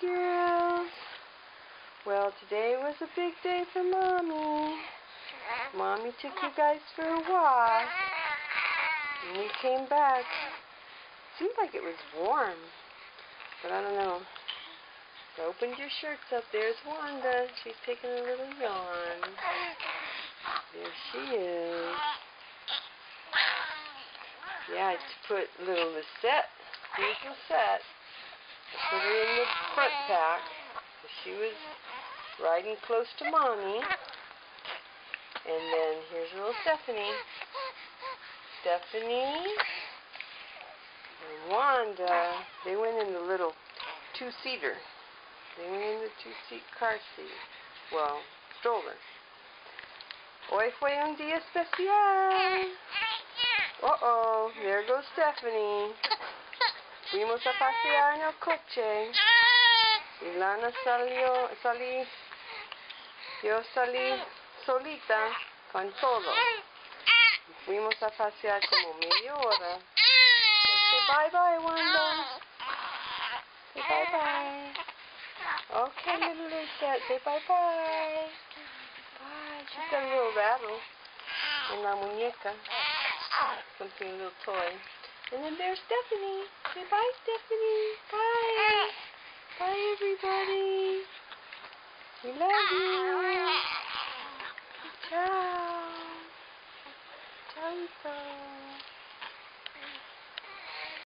girls. Well, today was a big day for Mommy. Mommy took you guys for a walk. And we came back. Seemed like it was warm, but I don't know. I opened your shirts up. There's Wanda. She's taking a little yawn. There she is. Yeah, I put little Lisette. Here's Lisette. I put her in the front pack. She was riding close to Mommy. And then here's little Stephanie. Stephanie and Wanda, they went in the little two-seater. They went in the two-seat car seat. Well, stroller. Hoy fue un día especial. Uh-oh, there goes Stephanie. Fuimos a pasear en el coche. Y Lana yo salí solita con todo. Fuimos a pasear como media hora. Say bye-bye, Wanda. Say bye-bye. Okay, little Lisette, say bye-bye. Bye. She's got a little rattle in la muñeca. Something, a little toy. And then there's Stephanie. Say bye, Stephanie. Bye. Bye, everybody. We love you.